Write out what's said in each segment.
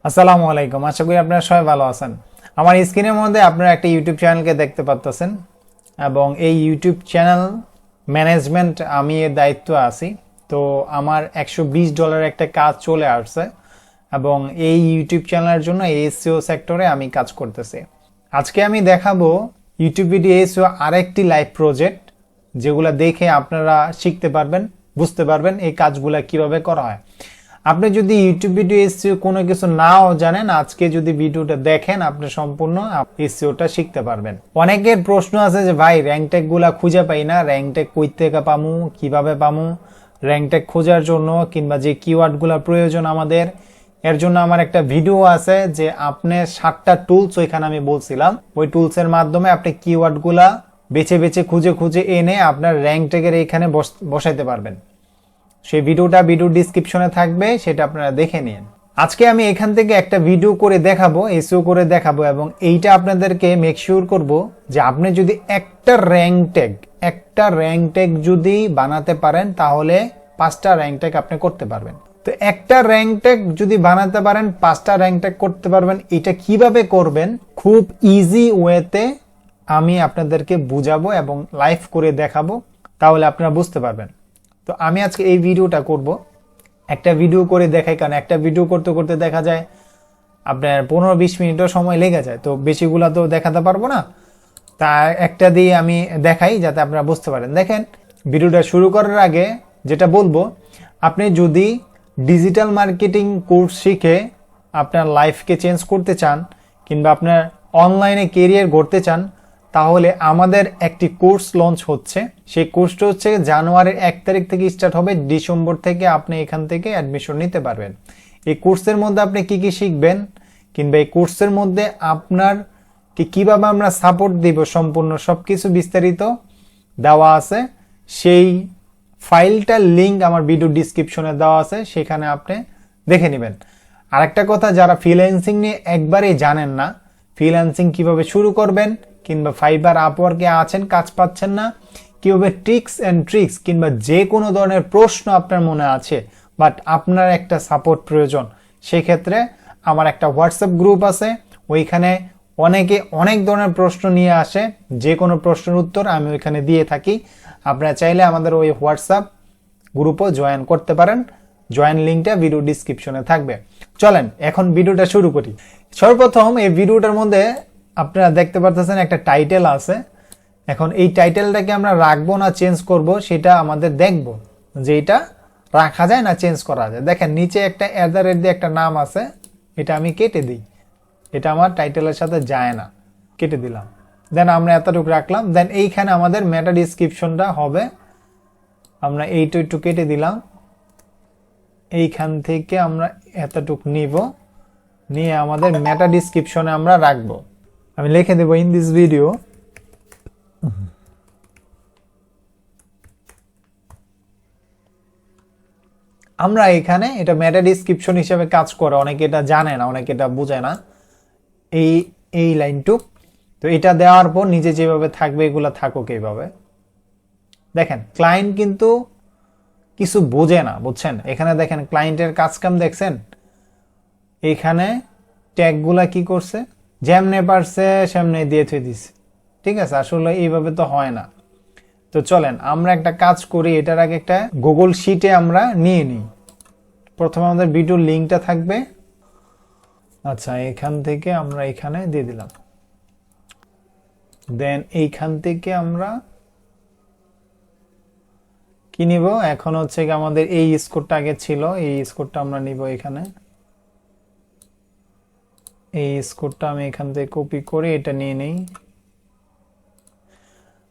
আসসালামু আলাইকুম, আশা করি আপনারা সবাই ভালো আছেন। আমার স্ক্রিনের মধ্যে আপনারা একটা ইউটিউব চ্যানেলকে দেখতে পাচ্ছেন এবং এই ইউটিউব চ্যানেল ম্যানেজমেন্ট আমি এর দায়িত্ব আছি। তো আমার $120 একটা কাজ চলে আসছে এবং এই ইউটিউব চ্যানেলের জন্য এসইও সেক্টরে আমি কাজ করতেছি। আজকে আমি দেখাবো ইউটিউব ভিডিও এসইও আরেকটি লাইভ প্রজেক্ট, যেগুলো দেখে আপনারা শিখতে পারবেন, বুঝতে পারবেন এই কাজগুলা কিভাবে করা হয়। আপনি যদি ইউটিউব ভিডিও এসইও কোনো কিছু নাও জানেন, আজকে যদি ভিডিওটা দেখেন আপনি সম্পূর্ণ এসইওটা শিখতে পারবেন। অনেকের প্রশ্ন আছে যে ভাই র্যাঙ্ক ট্যাগ গুলা খুঁজে পাই না, র্যাঙ্ক ট্যাগ কই থেকে পামু, কিভাবে পামু, র্যাঙ্ক ট্যাগ খোঁজার জন্য কিংবা যে কিওয়ার্ড গুলা প্রয়োজন আমাদের, এর জন্য আমার একটা ভিডিও আছে যে আপনি 7টা টুলস ওইখানে আমি বলছিলাম, ওই টুলসের মাধ্যমে আপনি কিওয়ার্ড গুলা বেছে বেছে খুঁজে খুঁজে এনে আপনার র্যাঙ্ক ট্যাগের এখানে বসাইতে পারবেন। সেই ভিডিওটা ভিডিও ডেসক্রিপশনে থাকবে, সেটা আপনারা দেখে নিন। আজকে আমি এখান থেকে একটা ভিডিও করে দেখাবো, এসইও করে দেখাবো, এবং এইটা আপনাদেরকে মেক শিওর করব যে আপনি যদি একটা র্যাঙ্ক ট্যাগ যদি বানাতে পারেন তাহলে 5টা র্যাঙ্ক ট্যাগ আপনি করতে পারবেন। তো একটা র্যাঙ্ক ট্যাগ যদি বানাতে পারেন 5টা র্যাঙ্ক ট্যাগ করতে পারবেন। এটা কিভাবে করবেন খুব ইজি ওয়েতে আমি আপনাদেরকে বুঝাবো এবং লাইভ করে দেখাবো, তাহলে আপনারা বুঝতে পারবেন। তো আমি আজকে এই ভিডিওটা করব, একটা ভিডিও করে দেখাই, কারণ একটা ভিডিও করতে করতে দেখা যায় আপনার 15-20 মিনিটও সময় লেগে যায়, তো বেশিগুলা তো দেখাতে পারবো না, তা একটা দিয়ে আমি দেখাই যাতে আপনারা বুঝতে পারেন। দেখেন, ভিডিওটা শুরু করার আগে যেটা বলবো, আপনি যদি ডিজিটাল মার্কেটিং কোর্স শিখে আপনার লাইফকে চেঞ্জ করতে চান কিংবা আপনার অনলাইনে কেরিয়ার গড়তে চান, তাহলে আমাদের একটি কোর্স লঞ্চ হচ্ছে। সেই কোর্সটা হচ্ছে জানুয়ারির 1 তারিখ থেকে স্টার্ট হবে, ডিসেম্বর থেকে আপনি এখান থেকে অ্যাডমিশন নিতে পারবেন। এই কোর্সের মধ্যে আপনি কি কি শিখবেন কিংবা এই কোর্সের মধ্যে আপনার কিভাবে আমরা সাপোর্ট দিব, সম্পূর্ণ সবকিছু বিস্তারিত দেওয়া আছে। সেই ফাইলটার লিঙ্ক আমার ভিডিও ডেসক্রিপশনে দেওয়া আছে, সেখানে আপনি দেখে নেবেন। আরেকটা কথা, যারা ফ্রিল্যান্সিং নিয়ে একবারেই জানেন না, ফ্রিল্যান্সিং কিভাবে শুরু করবেন কিংবা ফাইবার আপওয়ার্কে আছেন, কাজ পাচ্ছেন না, কিভাবে টিপস এন্ড ট্রিক্স কিংবা যে কোনো ধরনের প্রশ্ন আপনার মনে আছে বাট আপনার একটা সাপোর্ট প্রয়োজন, সেই ক্ষেত্রে আমার একটা হোয়াটসঅ্যাপ গ্রুপ আছে। ওইখানে অনেকে অনেক ধরনের প্রশ্ন নিয়ে আসে, যে কোনো প্রশ্নের উত্তর আমি ওইখানে দিয়ে থাকি। আপনারা চাইলে আমাদের ওই হোয়াটসঅ্যাপ গ্রুপও জয়েন করতে পারেন, জয়েন লিঙ্কটা ভিডিও ডেসক্রিপশনে থাকবে। চলেন এখন ভিডিওটা শুরু করি। সর্বপ্রথম এই ভিডিওটার মধ্যে আপনারা দেখতে পাচ্ছেন একটা টাইটেল আছে। এখন এই টাইটেলটাকে আমরা রাখবো না চেঞ্জ করব, সেটা আমাদের দেখব যে এটা রাখা যায় না চেঞ্জ করা যায়। দেখেন নিচে একটা @ দিয়ে একটা নাম আছে, এটা আমি কেটে দিই, এটা আমার টাইটেলের সাথে যায় না, কেটে দিলাম। দেন আমরা এতটুকু রাখলাম। দেন এইখানে আমাদের মেটা ডেসক্রিপশনটা হবে, আমরা এইটা একটু কেটে দিলাম। এইখান থেকে আমরা এতটুকু নিব, নিয়ে আমাদের মেটা ডেসক্রিপশনে আমরা রাখবো। আমি লিখে দেব ইন দিস ভিডিও আমরা এখানে, এটা মেটা ডেসক্রিপশন হিসেবে কাজ করে, অনেকে এটা জানে না, অনেকে এটা বোঝে না, এই লাইনটুক। তো এটা দেওয়ার পর নিচে যেভাবে থাকবে এগুলা থাকুক এইভাবে। দেখেন ক্লায়েন্ট কিন্তু কিছু বোঝে না, বুঝছেন? এখানে দেখেন ক্লায়েন্টের কাজ কাম দেখছেন, এখানে ট্যাগগুলা কি করছে, যেমনে পারছে সেমনে দিয়ে থুই দিছে। ঠিক আছে, আসলে এইভাবে তো হয় না। তো চলেন আমরা একটা কাজ করি, এটার আগে একটা গুগল শিটে আমরা নিয়ে নিই। প্রথমে আমাদের ভিডিওর লিঙ্কটা থাকবে। আচ্ছা, এখান থেকে আমরা এখানে দিয়ে দিলাম। দেন এইখান থেকে আমরা কি নিব, এখন হচ্ছে কি আমাদের এই স্কোরটা আগে ছিল, এই স্কোরটা আমরা নিব এখানে। এই স্কোরটা আমি এখান থেকে কপি করে এটা নিয়ে নেই।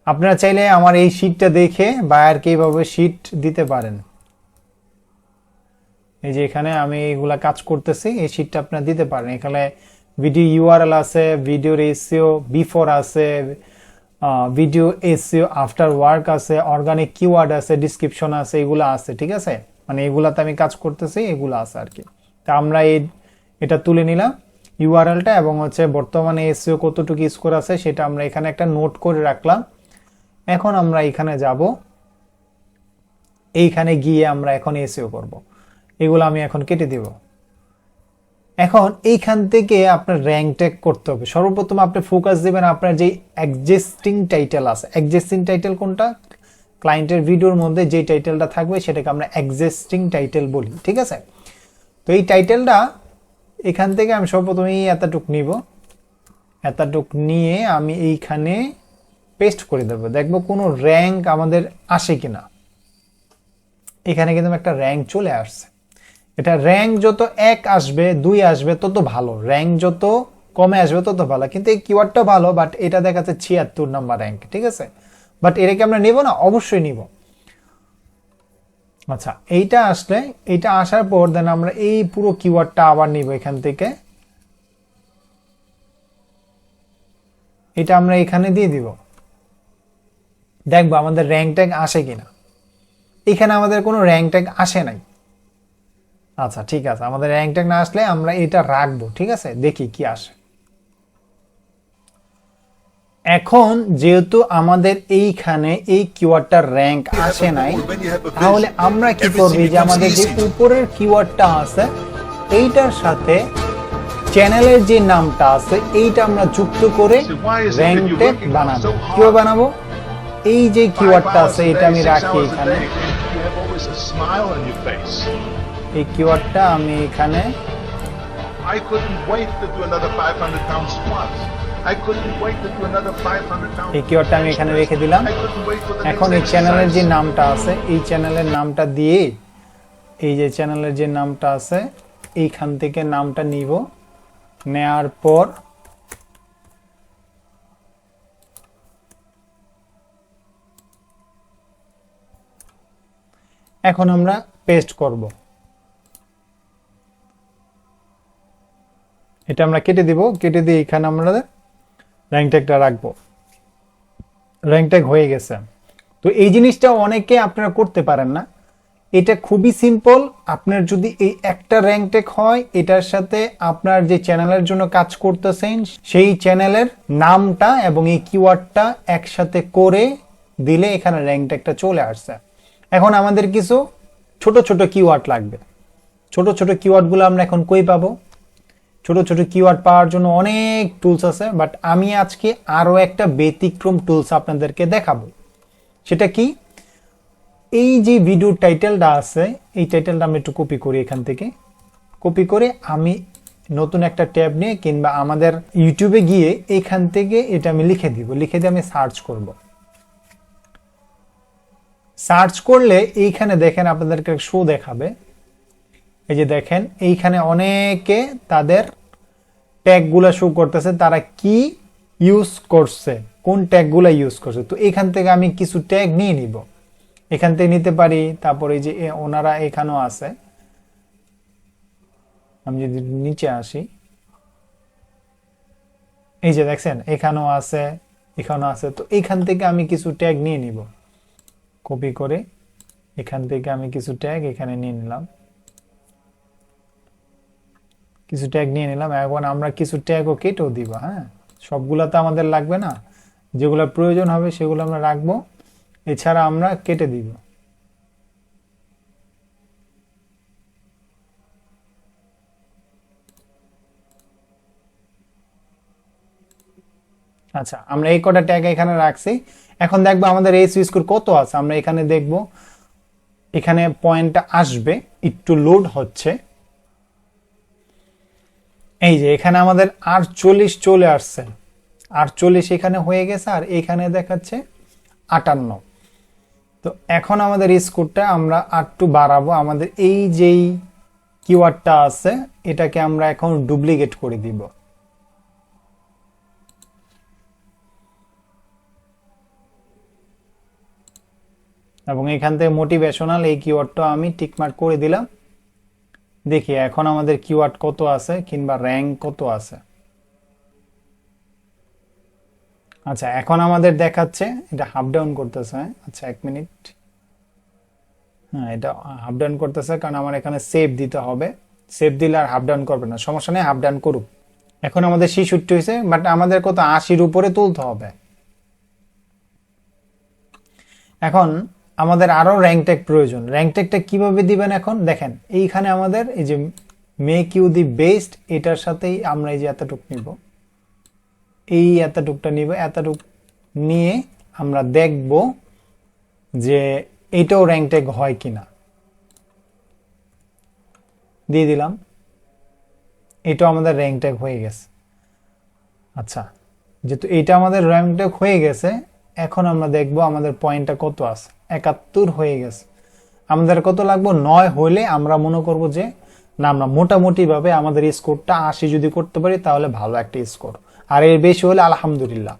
আপনারা চাইলে আমার এই শীটটা দেখে বায়ারকে এইভাবে শীট দিতে পারেন। এই যে এখানে আমি এগুলা কাজ করতেছি, এই শীটটা আপনারা দিতে পারেন। এখানে ভিডিও ইউআরএল আছে, ভিডিওর এসইও বিফোর আছে, ভিডিও এসইও আফটার ওয়ার্ক আছে, অর্গানিক কিওয়ার্ড আছে, ডেসক্রিপশন আছে, এগুলো আছে। ঠিক আছে, মানে এগুলাতে আমি কাজ করতেছি, এগুলো আছে আর কি। তা আমরা এটা তুলে নিলাম ইউআরএলটা, এবং হচ্ছে বর্তমানে এসইও কতটুকু স্কোর আছে সেটা আমরা এখানে একটা নোট করে রাখলাম। এখন আমরা এখানে যাব, এইখানে গিয়ে আমরা এখন এসইও করব। এগুলো আমি এখন কেটে দিব। এখন এইখান থেকে আপনার র্যাঙ্ক ট্যাগ করতে হবে। সর্বপ্রথম আপনি ফোকাস দিবেন আপনার যে এক্সিস্টিং টাইটেল আছে। এক্সিস্টিং টাইটেল কোনটা? ক্লায়েন্টের ভিডিওর মধ্যে যে টাইটেলটা থাকবে সেটাকে আমরা এক্সিস্টিং টাইটেল বলি, ঠিক আছে? তো এই টাইটেলটা এখান থেকে আমি সর্বপ্রথম এতটুক নিব, এতটুক নিয়ে আমি এইখানে পেস্ট করে দেবো। দেখবো কোনো র্যাঙ্ক আমাদের আসে কিনা। এখানে কিন্তু একটা র্যাঙ্ক চলে আসছে। এটা র্যাঙ্ক যত 1 আসবে 2 আসবে তত ভালো, র্যাঙ্ক যত কমে আসবে তত ভালো। কিন্তু এই কিওয়ার্ডটা ভালো, বাট এটা দেখাচ্ছে 76 নাম্বার র্যাঙ্ক, ঠিক আছে? বাট এটাকে আমরা নিব না? অবশ্যই নিব। আচ্ছা, এইটা আসলে, এইটা আসার পর দেন আমরা এই পুরো কিওয়ার্ডটা আবার নিব এখান থেকে। এটা আমরা এখানে দিয়ে দিব, দেখবো আমাদের র্যাঙ্ক ট্যাগ আসে কিনা। এখানে আমাদের কোনো র্যাঙ্ক ট্যাগ আসে নাই। আচ্ছা ঠিক আছে, আমাদের র্যাঙ্ক ট্যাগ না আসলে আমরা এটা রাখবো, ঠিক আছে? দেখি কি আসে। এখন যেহেতু আমাদের এইখানে এই কিওয়ার্ডটার র্যাঙ্ক আসে নাই, তাহলে আমরা কি করব? যে আমাদের যে উপরের কিওয়ার্ডটা আছে এইটার সাথে চ্যানেলের যে নামটা আছে এইটা আমরা যুক্ত করে র্যাঙ্ক ট্যাগ বানাবো। কিভাবে বানাবো? এই যে কিওয়ার্ডটা আছে এটা আমি রাখি এখানে, এই কিওয়ার্ডটা আমি এখানে এই কিওয়ার্ডটা আমি এখানে রেখে দিলাম। এখন এই চ্যানেলের যে নামটা আছে এই চ্যানেলের নামটা দিয়ে, এই যে চ্যানেলের যে নামটা আছে এইখান থেকে নামটা নিব, নেয়ার পর এখন আমরা পেস্ট করব। এটা আমরা কেটে দিব, কেটে দিয়ে এখানে আমরা র্যাঙ্ক ট্যাগটা রাখবো। র্যাঙ্ক ট্যাগ হয়ে গেছে। তো এই জিনিসটা অনেকে আপনারা করতে পারেন না, এটা খুবই সিম্পল। আপনার যদি এই একটা র্যাঙ্ক ট্যাগ হয়, এটার সাথে আপনার যে চ্যানেলের জন্য কাজ করতেছেন সেই চ্যানেলের নামটা এবং এই কিওয়ার্ডটা একসাথে করে দিলে এখানে র্যাঙ্ক ট্যাগটা চলে আসছে। এখন আমাদের কিছু ছোট ছোট কিওয়ার্ড লাগবে। ছোট ছোট কিওয়ার্ডগুলো আমরা এখন কই পাবো? ছোট ছোট কিওয়ার্ড পাওয়ার জন্য অনেক টুলস আছে, বাট আমি আজকে আরো একটা ব্যতিক্রম টুলস আপনাদেরকে দেখাবো। সেটা কি? এই যে ভিডিও টাইটেলটা আছে এই টাইটেলটা আমি একটু কপি করি, এখান থেকে কপি করে আমি নতুন একটা ট্যাব নিয়ে কিংবা আমাদের ইউটিউবে গিয়ে এখান থেকে এটা আমি লিখে দিব, লিখে দিয়ে আমি সার্চ করব। সার্চ করলে এইখানে দেখেন আপনাদেরকে শো দেখাবে। এই যে দেখেন এইখানে অনেকে তাদের ট্যাগগুলা শো করতেছে, তারা কি ইউজ করছে, কোন ট্যাগগুলা ইউজ করছে। তো এখান থেকে আমি কিছু ট্যাগ নিয়ে নিব, এখান থেকে নিতে পারি। তারপরে যে ওনারা এখানেও আছে, আমি যদি নিচে আসি, এই যে দেখছেন এখানেও আছে, এখানেও আছে। তো এখান থেকে আমি কিছু ট্যাগ নিয়ে নিব, কপি করে এখান থেকে আমি কিছু ট্যাগ এখানে নিয়ে নিলাম, কিছু ট্যাগ নিয়ে নিলাম। এখন আমরা কিছু ট্যাগও কেটেও দিব। হ্যাঁ, সবগুলা তো আমাদের লাগবে না, যেগুলো প্রয়োজন হবে সেগুলো আমরা রাখবো, এছাড়া আমরা কেটে দিব। আচ্ছা, আমরা এই কটা ট্যাগ এখানে রাখছি। এখন দেখবো আমাদের এই সুইচ কোড কত আছে। আমরা এখানে দেখব, এখানে পয়েন্টটা আসবে, একটু লোড হচ্ছে। এই যে এখানে আমাদের 48 চলে আসছে, 48 এখানে হয়ে গেছে, আর এখানে দেখাচ্ছে 58। তো এখন আমাদের স্কোরটা আমরা আরেকটু বাড়াবো। আমাদের এই যেই কিওয়ার্ডটা আছে এটাকে আমরা এখন ডুপ্লিকেট করে দিব। এবং এখান থেকে মোটিভেশনাল এই কিওয়ার্ডটা আমি টিকমার্ক করে দিলাম। দেখি এখন আমাদের কিওয়ার্ড কত আছে কিংবা র্যাঙ্ক কত আছে। আচ্ছা, এখন আমাদের দেখাচ্ছে, এটা হাফ ডাউন করতেছে। আচ্ছা 1 মিনিট। হ্যাঁ, এটা হাফ ডাউন করতেছে কারণ আমার এখানে সেভ দিতে হবে। সেভ দিলে আর হাফ ডাউন করবে না, সমস্যা নেই, হাফ ডাউন করুক। এখন আমাদের 66 হয়েছে, বাট আমাদের কত 80-র উপরে তুলতে হবে। এখন আমাদের আরো র্যাঙ্ক ট্যাগ প্রয়োজন। র্যাঙ্ক ট্যাগটা কিভাবে দিবেন? এখন দেখেন এইখানে আমাদের এই যে মেক ইউ দি বেস্ট, এটার সাথেই আমরা এই যে এতটুক নিব, এই এতটুকটা নিব, এতটুক নিয়ে আমরা দেখব যে এটাও র্যাঙ্ক ট্যাগ হয় কিনা। দিয়ে দিলাম, এটাও আমাদের র্যাঙ্ক ট্যাগ হয়ে গেছে। আচ্ছা, যেহেতু এটা আমাদের র্যাঙ্ক ট্যাগ হয়ে গেছে, এখন আমরা দেখব আমাদের পয়েন্টটা কত আছে। 71 হয়ে গেছে। আমাদের কত লাগবে? 9 হলে আমরা মনে করব যে না, আমরা মোটামুটি ভাবে আমাদের স্কোরটা 80 যদি করতে পারি তাহলে ভালো একটা স্কোর, আর এর বেশি হলে আলহামদুলিল্লাহ।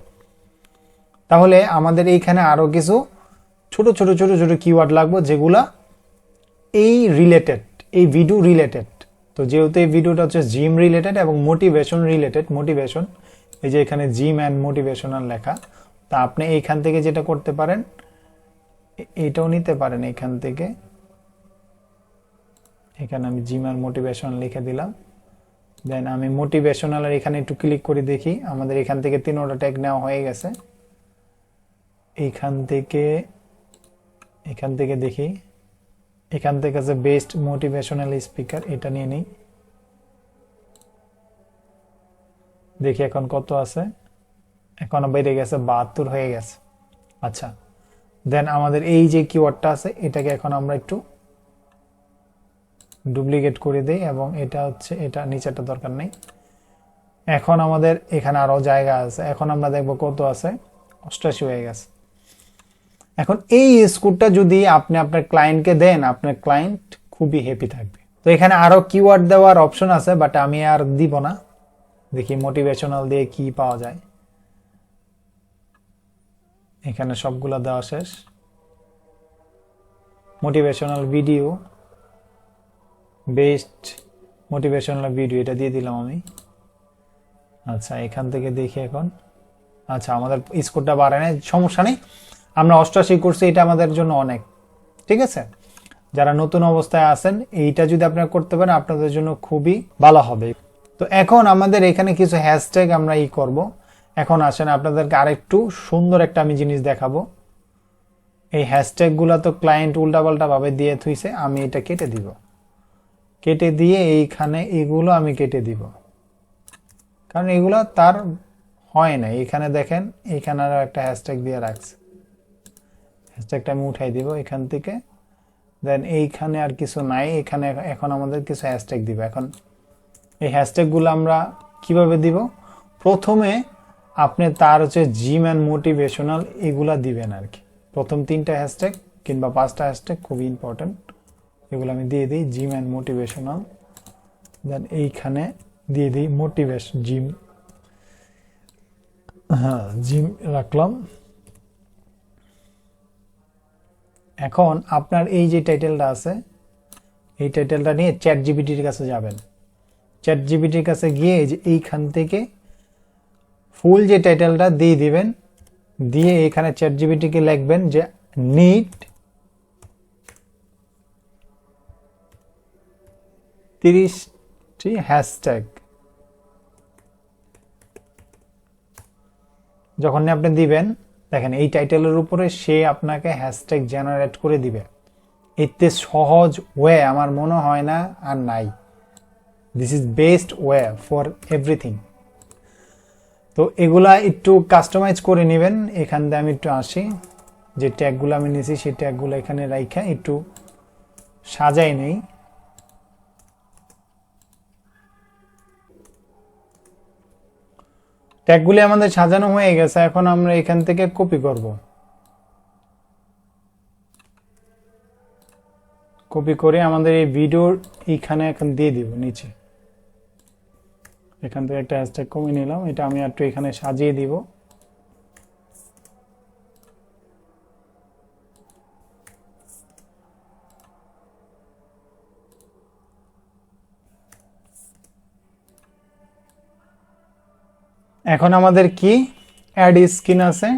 তাহলে আমাদের এইখানে আরো কিছু ছোট ছোট ছোট ছোট কিওয়ার্ড লাগবে যেগুলা এই রিলেটেড, এই ভিডিও রিলেটেড। তো যেহেতু এই ভিডিওটা হচ্ছে জিম রিলেটেড এবং মোটিভেশন রিলেটেড, মোটিভেশন, এই যে এখানে জিম অ্যান্ড মোটিভেশনাল লেখা, তা আপনি এইখান থেকে যেটা করতে পারেন, এটাও নিতে পারেন এখান থেকে। এখানে আমি জিম আর মোটিভেশন লিখে দিলাম। দেন আমি মোটিভেশনাল এর এখানে একটু ক্লিক করে দেখি, আমাদের এখান থেকে 3টা ট্যাগ নেওয়া হয়ে গেছে। এখান থেকে দেখি, এখান থেকে আছে বেস্ট মোটিভেশনাল স্পিকার, এটা নিয়ে নিই। দেখি এখন কত আছে, এখন বেড়ে গেছে, 72 হয়ে গেছে। আচ্ছা, দেন আমাদের এই যে কিওয়ার্ডটা আছে এটাকে এখন আমরা একটু ডুপ্লিকেট করে দেই এবং এটা হচ্ছে, এটা নিচেটা দরকার নেই। এখন আমাদের এখানে আরো জায়গা আছে, এখন আমরা দেখব কত আছে, 88 হয়ে গেছে। এখন এই স্কোরটা যদি আপনি আপনার ক্লায়েন্টকে দেন, আপনার ক্লায়েন্ট খুবই হ্যাপি থাকবে। তো এখানে আরো কিওয়ার্ড দেওয়ার অপশন আছে, বাট আমি আর দিব না। দেখি মোটিভেশনাল দিয়ে কি পাওয়া যায়। এখানে সবগুলা দেওয়া শেষ। Motivational video, best motivational video, এটা দিয়ে দিলাম আমি। আচ্ছা, এখান থেকে দেখি এখন। আচ্ছা, আমাদের স্কোরটা বাড়ে না, সমস্যা নেই, আমরা 88 করছি, এটা আমাদের জন্য অনেক। ঠিক আছে, যারা নতুন অবস্থায় আছেন এইটা যদি আপনারা করতে পারেন আপনাদের জন্য খুবই ভালো হবে। তো এখন আমাদের এখানে কিছু হ্যাশট্যাগ আমরা করব। এখন আসেন আপনাদেরকে আরেকটু সুন্দর একটা আমি জিনিস দেখাবো। এই হ্যাশট্যাগ গুলা তো ক্লায়েন্ট উল্টাপাল্টা ভাবে দিয়ে থুইছে, আমি এটা কেটে দিব। কেটে দিয়ে এইখানে এগুলো আমি কেটে দিব, কারণ এগুলো তার হয় না। এখানে দেখেন, এখানে আরো একটা হ্যাশট্যাগ দিয়ে রাখছে, হ্যাশট্যাগটা আমি উঠাই দিব এখান থেকে। দেন এইখানে আর কিছু নাই, এখানে এখন আমাদের কিছু হ্যাশট্যাগ দিব। এখন এই হ্যাশট্যাগ গুলো আমরা কিভাবে দিব? প্রথমে আপনি তার হচ্ছে জিম অ্যান্ড মোটিভেশনাল এগুলা দিবেন আর কি। প্রথম 3টা হ্যাশট্যাগ কিংবা 5টা হ্যাশট্যাগ খুবই ইম্পর্টেন্ট, এগুলো আমি দিয়ে দিই, জিম অ্যান্ড মোটিভেশনাল। দেন এইখানে দিয়ে দিই মোটিভেশন জিম, হ্যাঁ জিম রাখলাম। এখন আপনার এই যে টাইটেলটা আছে, এই টাইটেলটা নিয়ে চ্যাট জিপিটির কাছে যাবেন। চ্যাট জিপিটির কাছে গিয়ে এই যে এইখান থেকে ফুল যে টাইটেলটা দিয়ে দিবেন, দিয়ে এখানে চ্যাট জিপিটিকে লিখবেন যে নিড 30টি হ্যাশট্যাগ। যখন আপনি দিবেন, দেখেন এই টাইটেলের উপরে সে আপনাকে হ্যাশট্যাগ জেনারেট করে দিবে। এতে সহজ ওয়ে আমার মনে হয় না আর নাই। This is best way for everything. তো এগুলা একটু কাস্টমাইজ করে নেবেন। এখান থেকে আমি একটু আসি, যে ট্যাগগুলো আমি নিয়েছি সেই ট্যাগগুলো এখানে রাইখা একটু সাজাই নেই। ট্যাগগুলি আমাদের সাজানো হয়ে গেছে, এখন আমরা এখান থেকে কপি করব। কপি করে আমাদের এই ভিডিওর এইখানে এখন দিয়ে দিব নিচে। এখান থেকে একটা হ্যাশট্যাগ কমিয়ে নিলাম, এটা আমি একটু এখানে সাজিয়ে দিব। এখন আমাদের কি অ্যাড স্ক্রিন আছে,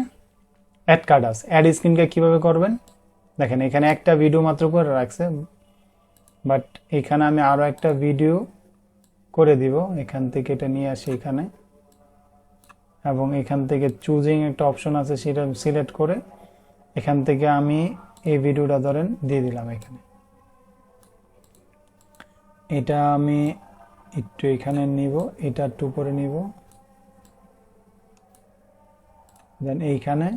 অ্যাড কার্ড আছে। অ্যাড স্ক্রিনকে কিভাবে করবেন দেখেন, এখানে একটা ভিডিও মাত্র করে রাখছে, বাট এখানে আমি আরো একটা ভিডিও করে দিব। এখান থেকে এটা নিয়ে আসি এখানে, এবং এখান থেকে চুজিং একটা অপশন আছে, সেটা সিলেক্ট করে এখান থেকে আমি এই ভিডিওটা ধরেন দিয়ে দিলাম এখানে। এটা আমি একটু এখানে নিব, এটা একটু উপরে নিব, দেন এইখানে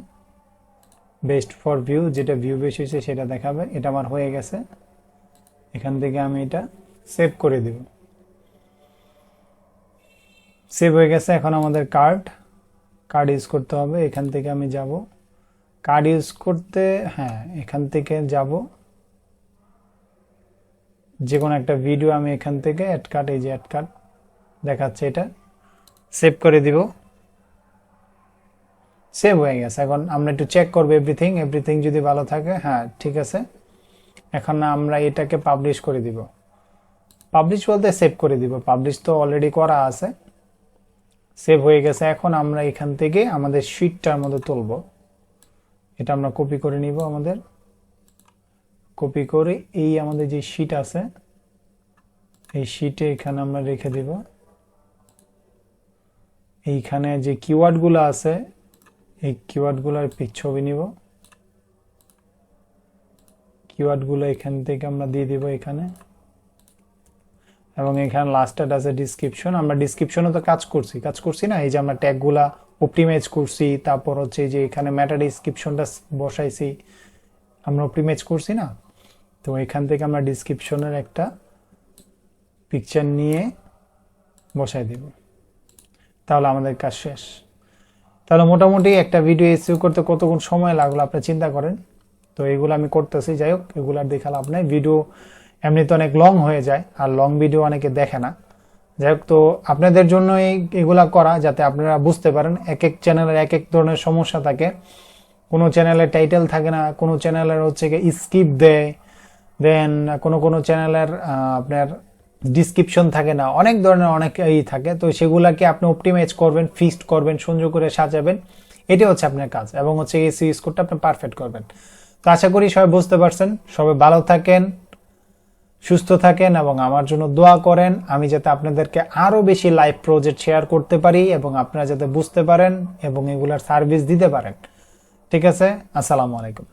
বেস্ট ফর ভিউ, যেটা ভিউ বেশি হয়েছে সেটা দেখাবে। এটা আমার হয়ে গেছে। এখান থেকে আমি এটা সেভ করে দিব। সেভ হয়ে গেছে। এখন আমাদের কার্ড ইউজ করতে হবে। এখান থেকে আমি যাব, কার্ড ইউজ করতে, হ্যাঁ এখান থেকে যাব, যে কোনো একটা ভিডিও আমি এখান থেকে অ্যাড কার্ড, এই যে অ্যাড কার্ড দেখাচ্ছে, এটা সেভ করে দিব। সেভ হয়ে গেছে। এখন আমরা একটু চেক করবো এভরিথিং যদি ভালো থাকে, হ্যাঁ ঠিক আছে। এখন আমরা এটাকে পাবলিশ করে দিব। পাবলিশ বলতে সেভ করে দিব, পাবলিশ তো অলরেডি করা আছে। সেভ হয়ে গেছে। এখন আমরা এখান থেকে আমাদের শিটটার মধ্যে তুলব। এটা আমরা কপি করে নিব, আমাদের কপি করে এই আমাদের যে শিট আছে এই শিটে এখানে আমরা রেখে দিব। এইখানে যে কিওয়ার্ডগুলো আছে এই কিওয়ার্ডগুলোর ছবি নিব, কিওয়ার্ডগুলো এখান থেকে আমরা দিয়ে দিব এখানে, এবং এখানে লাস্টেড আছে ডিসক্রিপশন। আমরা ডিসক্রিপশনে তো কাজ করছি না, এই যে আমরা ট্যাগগুলা অপটিমাইজ করছি, তারপর হচ্ছে যে এখানে মেটা ডিসক্রিপশনটা বসাইছি, আমরা অপটিমাইজ করছি না। তো এখান থেকে আমরা ডিসক্রিপশনের একটা পিকচার নিয়ে বসাই দিব, তাহলে আমাদের কাজ শেষ। তাহলে মোটামুটি একটা ভিডিও এসইও করতে কতক্ষণ সময় লাগলো আপনি চিন্তা করেন। তো এগুলো আমি করতেছি, যাই হোক এগুলো আর দেখা লাভ নাই। ভিডিও এমনিতে অনেক লং হয়ে যায়, আর লং ভিডিও অনেকে দেখে না। যাই হোক, তো আপনাদের জন্য এগুলা করা, যাতে আপনারা বুঝতে পারেন এক এক চ্যানেলের এক এক ধরনের সমস্যা থাকে। কোনো চ্যানেলের টাইটেল থাকে না, কোনো চ্যানেলের হচ্ছে স্কিপ দেয়, দেন কোনো চ্যানেলের আপনার ডিসক্রিপশন থাকে না, অনেক ধরনের অনেক থাকে। তো সেগুলাকে আপনি অপটিমাইজ করবেন, ফিক্সড করবেন, সুন্দর করে সাজাবেন, এটা হচ্ছে আপনার কাজ। এবং হচ্ছে এসইও স্কোরটা আপনি পারফেক্ট করবেন। তো আশা করি সবাই বুঝতে পারছেন। সবাই ভালো থাকেন, সুস্থ থাকেন, এবং আমার জন্য দোয়া করেন, আমি যাতে আপনাদেরকে আরো বেশি লাইভ প্রজেক্ট শেয়ার করতে পারি এবং আপনারা যাতে বুঝতে পারেন এবং এগুলার সার্ভিস দিতে পারেন। ঠিক আছে, আসসালামু আলাইকুম।